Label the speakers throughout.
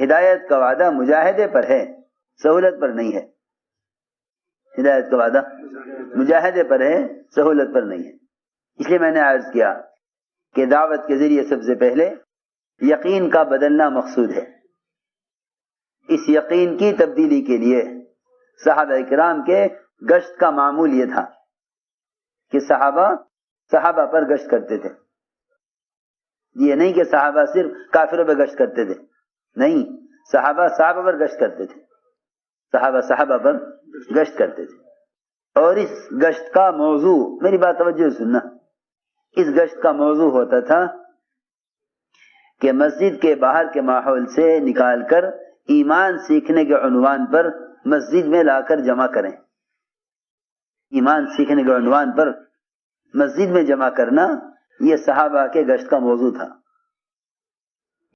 Speaker 1: ہدایت کا وعدہ مجاہدے پر ہے، سہولت پر نہیں ہے. ہدایت کا وعدہ مجاہدے پر ہے، سہولت پر نہیں ہے. اس لیے میں نے عرض کیا کہ دعوت کے ذریعے سب سے پہلے یقین کا بدلنا مقصود ہے. اس یقین کی تبدیلی کے لیے صحابہ کرام کے گشت کا معمول یہ تھا کہ صحابہ پر گشت کرتے تھے. یہ نہیں کہ صحابہ صرف کافروں پر گشت کرتے تھے، نہیں، صحابہ پر گشت کرتے تھے، صحابہ پر گشت کرتے تھے. اور اس گشت کا موضوع، میری بات توجہ سننا، اس گشت کا موضوع ہوتا تھا کہ مسجد کے باہر کے ماحول سے نکال کر ایمان سیکھنے کے عنوان پر مسجد میں لا کر جمع کریں. ایمان سیکھنے کے عنوان پر مسجد میں جمع کرنا یہ صحابہ کے گشت کا موضوع تھا.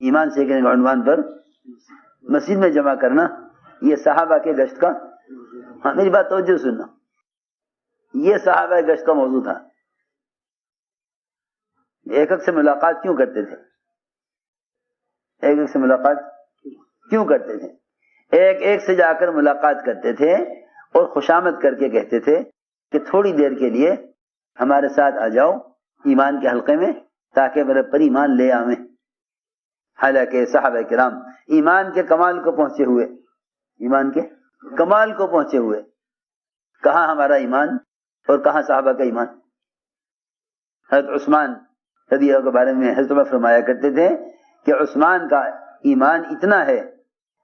Speaker 1: ایمان سیکھنے کے عنوان پر مسجد میں جمع کرنا یہ صحابہ کے گشت کا، ہاں میری بات توجہ سننا، یہ صحابہ کے گشت کا موضوع تھا. ایک سے ملاقات کیوں کرتے تھے؟ ایک سے ملاقات کیوں کرتے تھے؟ ایک سے جا کر ملاقات کرتے تھے اور خوشامد کر کے کہتے تھے کہ تھوڑی دیر کے لیے ہمارے ساتھ آ جاؤ ایمان کے حلقے میں تاکہ میرے پر ایمان لے آویں. حالانکہ صحابہ کرام ایمان کے کمال کو پہنچے ہوئے، ایمان کے کمال کو پہنچے ہوئے، کہاں ہمارا ایمان اور کہاں صحابہ کا ایمان. حضرت عثمان رضی اللہ عنہ کے بارے میں حضرت عمر فرمایا کرتے تھے کہ عثمان کا ایمان اتنا ہے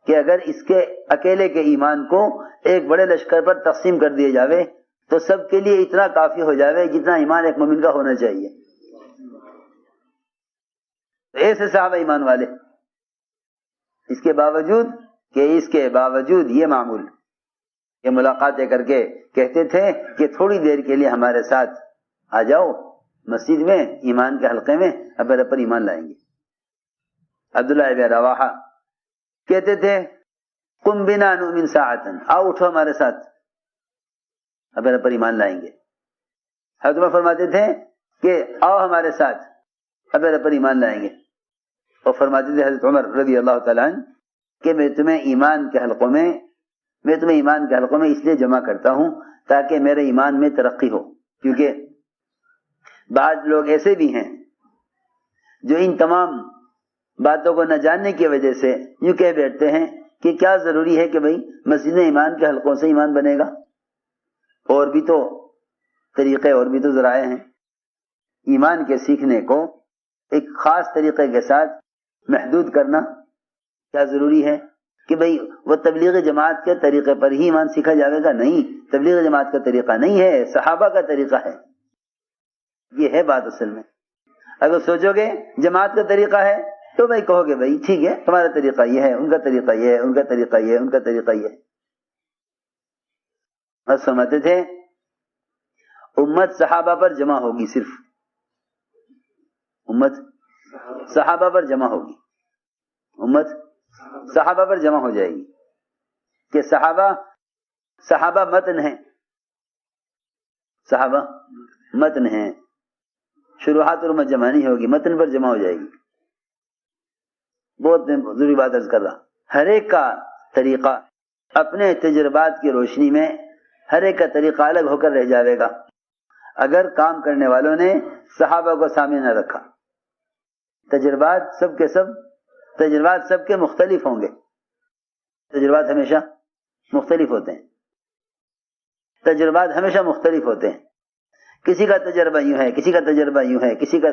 Speaker 1: کہ اگر اس کے اکیلے کے ایمان کو ایک بڑے لشکر پر تقسیم کر دیے جاوے تو سب کے لیے اتنا کافی ہو جاوے جتنا ایمان ایک مومن کا ہونا چاہیے. ایسے صحابہ ایمان والے، اس کے باوجود یہ معمول یہ ملاقاتیں کر کے کہتے تھے کہ تھوڑی دیر کے لیے ہمارے ساتھ آ جاؤ مسجد میں ایمان کے حلقے میں، اب پر ایمان لائیں گے. عبداللہ ابن رواحہ کہتے تھے قم بنا نؤمن ساعتا، آؤ اٹھو ہمارے ساتھ، اب پر ایمان لائیں گے. حضرت عمر فرماتے تھے کہ آؤ ہمارے ساتھ، اب پر ایمان لائیں گے. اور فرماتے تھے حضرت عمر رضی اللہ تعالیٰ عنہ کہ میں تمہیں ایمان کے حلقوں میں اس لیے جمع کرتا ہوں تاکہ میرے ایمان میں ترقی ہو. کیونکہ بعض لوگ ایسے بھی ہیں جو ان تمام باتوں کو نہ جاننے کی وجہ سے یوں کہہ بیٹھتے ہیں کہ کیا ضروری ہے کہ بھئی مسجد ایمان کے حلقوں سے ایمان بنے گا، اور بھی تو طریقے اور بھی تو ذرائع ہیں. ایمان کے سیکھنے کو ایک خاص طریقے کے ساتھ محدود کرنا کیا ضروری ہے کہ بھئی وہ تبلیغ جماعت کے طریقے پر ہی ایمان سیکھا جائے گا؟ نہیں، تبلیغ جماعت کا طریقہ نہیں ہے، صحابہ کا طریقہ ہے. یہ ہے بات اصل میں. اگر سوچو گے جماعت کا طریقہ ہے تو بھائی کہو گے بھائی ٹھیک ہے تمہارا طریقہ یہ ہے، ان کا طریقہ یہ ہے، ان کا طریقہ یہ ہے، ان کا طریقہ یہ ہے. بس سمجھتے تھے امت صحابہ پر جمع ہوگی، صرف امت صحابہ پر جمع ہوگی، امت صحابہ پر جمع ہو جائے گی کہ صحابہ متن ہیں، صحابہ متن ہیں. شروحات اور امت جمع نہیں ہوگی، متن پر جمع ہو جائے گی. بہت ضروری بات عرض کر رہا، ہر ایک کا طریقہ اپنے تجربات کی روشنی میں ہر ایک کا طریقہ الگ ہو کر رہ جاوے گا اگر کام کرنے والوں نے صحابہ کو سامنے نہ رکھا. تجربات سب کے مختلف ہوں گے، تجربات ہمیشہ مختلف ہوتے ہیں، تجربات ہمیشہ مختلف ہوتے ہیں. کسی کا تجربہ یوں ہے، کسی کا تجربہ یوں ہے، کسی کا،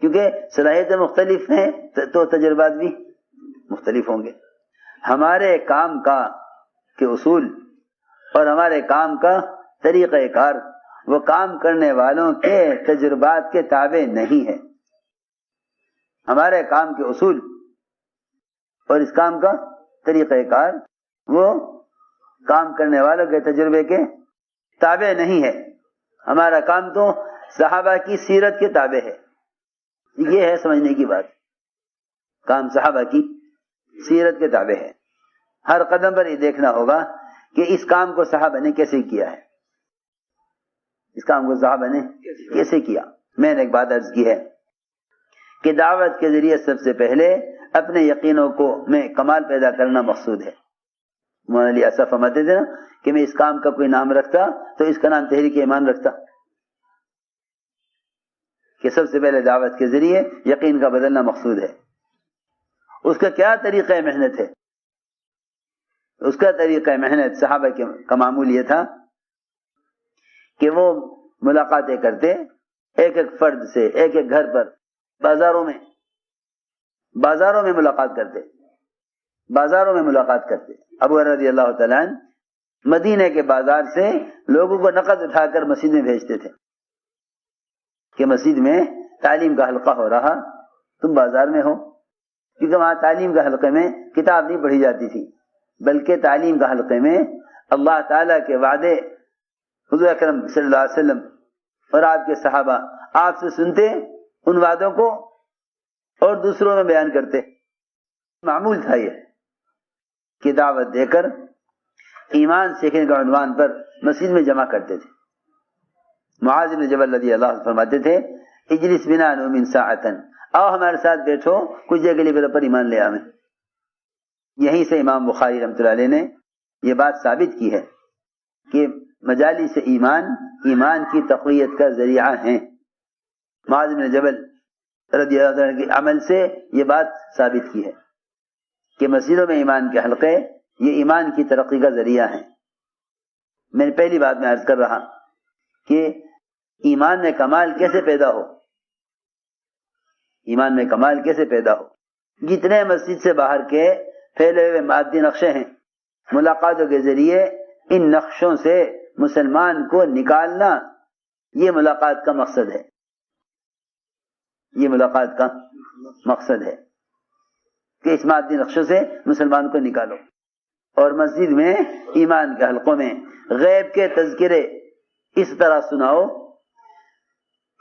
Speaker 1: کیونکہ صلاحیتیں مختلف ہیں تو تجربات بھی مختلف ہوں گے. ہمارے کام کا کے اصول اور ہمارے کام کا طریقہ کار وہ کام کرنے والوں کے تجربات کے تابع نہیں ہے. ہمارے کام کے اصول اور اس کام کا طریقہ کار وہ کام کرنے والوں کے تجربے کے تابع نہیں ہے. ہمارا کام تو صحابہ کی سیرت کے تابع ہے. یہ ہے سمجھنے کی بات، کام صحابہ کی سیرت کے تابع ہے. ہر قدم پر یہ دیکھنا ہوگا کہ اس کام کو صحابہ نے کیسے کیا ہے، اس کام کو صحابہ نے کیسے کیا. میں نے ایک بات عرض کی ہے کہ دعوت کے ذریعے سب سے پہلے اپنے یقینوں کو میں کمال پیدا کرنا مقصود ہے. مولانا علی اصف فرماتے تھے نا کہ میں اس کام کا کوئی نام رکھتا تو اس کا نام تحریک ایمان رکھتا، کہ سب سے پہلے دعوت کے ذریعے یقین کا بدلنا مقصود ہے. اس کا کیا طریقہ محنت ہے؟ اس کا طریقہ محنت صحابہ کا معمول یہ تھا کہ وہ ملاقاتیں کرتے ایک ایک فرد سے، ایک ایک گھر پر، بازاروں میں ملاقات کرتے. ابو ہریرہ رضی اللہ تعالیٰ عنہ مدینے کے بازار سے لوگوں کو نقد اٹھا کر مسجد میں بھیجتے تھے کہ مسجد میں تعلیم کا حلقہ ہو رہا، تم بازار میں ہو. کیونکہ وہاں تعلیم کا حلقے میں کتاب نہیں پڑھی جاتی تھی، بلکہ تعلیم کا حلقے میں اللہ تعالیٰ کے وعدے حضور اکرم صلی اللہ علیہ وسلم اور آپ کے صحابہ آپ سے سنتے، ان وعدوں کو اور دوسروں میں بیان کرتے. معمول تھا یہ کہ دعوت دے کر ایمان سیکھنے کا عنوان پر مسجد میں جمع کرتے تھے. معاذ بن جبل رضی اللہ عنہ فرماتے تھے اجلس بنا نؤمن ساعتن، آؤ ہمارے ساتھ بیٹھو کچھ دیر کے لیے میرے پر ایمان لے آویں. یہیں سے امام بخاری رحمۃ اللہ علیہ نے یہ بات ثابت کی ہے کہ مجالس ایمان کی تقویت کا ذریعہ ہیں. معاذ بن جبل رضی اللہ عنہ کے عمل سے یہ بات ثابت کی ہے کہ مسجدوں میں ایمان کے حلقے یہ ایمان کی ترقی کا ذریعہ ہیں. میں نے پہلی بات میں عرض کر رہا کہ ایمان میں کمال کیسے پیدا ہو. ایمان میں کمال کیسے پیدا ہو؟ جتنے مسجد سے باہر کے پھیلے ہوئے مادی نقشے ہیں، ملاقاتوں کے ذریعے ان نقشوں سے مسلمان کو نکالنا، یہ ملاقات کا مقصد ہے. یہ ملاقات کا مقصد ہے کہ اس مادی نقشوں سے مسلمان کو نکالو. اور مسجد میں ایمان کے حلقوں میں غیب کے تذکرے اس طرح سناؤ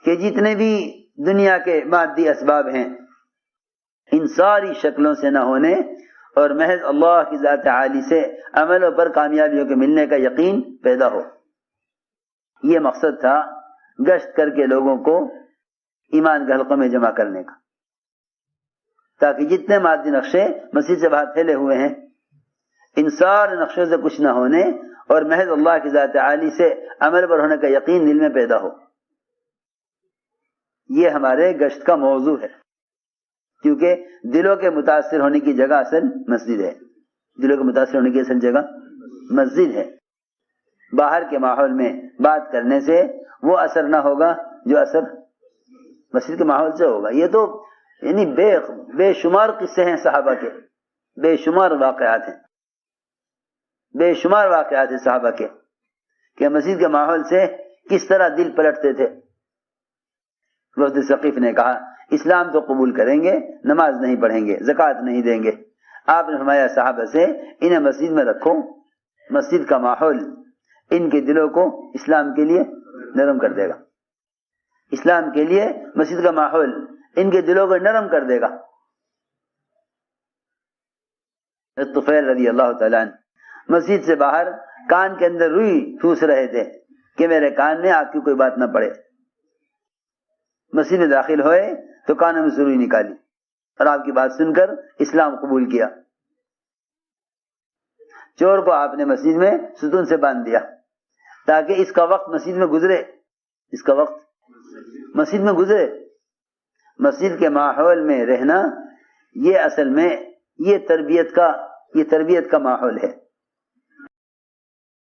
Speaker 1: کہ جتنے بھی دنیا کے مادی اسباب ہیں ان ساری شکلوں سے نہ ہونے اور محض اللہ کی ذات عالی سے عملوں پر کامیابیوں کے ملنے کا یقین پیدا ہو. یہ مقصد تھا گشت کر کے لوگوں کو ایمان کے حلقوں میں جمع کرنے کا، تاکہ جتنے مادی نقشے مسجد سے باہر پھیلے ہوئے ہیں ان سارے نقشوں سے کچھ نہ ہونے اور محض اللہ کی ذات عالی سے عمل پر ہونے کا یقین دل میں پیدا ہو. یہ ہمارے گشت کا موضوع ہے، کیونکہ دلوں کے متاثر ہونے کی جگہ اصل مسجد ہے. دلوں کے متاثر ہونے کی اصل جگہ مسجد ہے. باہر کے ماحول میں بات کرنے سے وہ اثر نہ ہوگا جو اثر مسجد کے ماحول سے ہوگا. یہ تو یعنی بے شمار قصے ہیں صحابہ کے، بے شمار واقعات ہیں صحابہ کے کہ مسجد کے ماحول سے کس طرح دل پلٹتے تھے. وفد ثقیف نے کہا اسلام تو قبول کریں گے، نماز نہیں پڑھیں گے، زکوٰۃ نہیں دیں گے. آپ نے فرمایا صحابہ سے انہیں مسجد میں رکھو، مسجد کا ماحول ان کے دلوں کو اسلام کے لیے نرم کر دے گا. اسلام کے لیے مسجد کا ماحول ان کے دلوں کو نرم کر دے گا. طفیل رضی اللہ تعالیٰ عنہ مسجد سے باہر کان کے اندر روئی ٹھوس رہے تھے کہ میرے کان میں آپ کی کوئی بات نہ پڑے. مسجد میں داخل ہوئے تو کانوں میں سے روئی نکالی اور آپ کی بات سن کر اسلام قبول کیا. چور کو آپ نے مسجد میں ستون سے باندھ دیا تاکہ اس کا وقت مسجد میں گزرے، مسجد کے ماحول میں رہنا یہ اصل میں یہ تربیت کا ماحول ہے.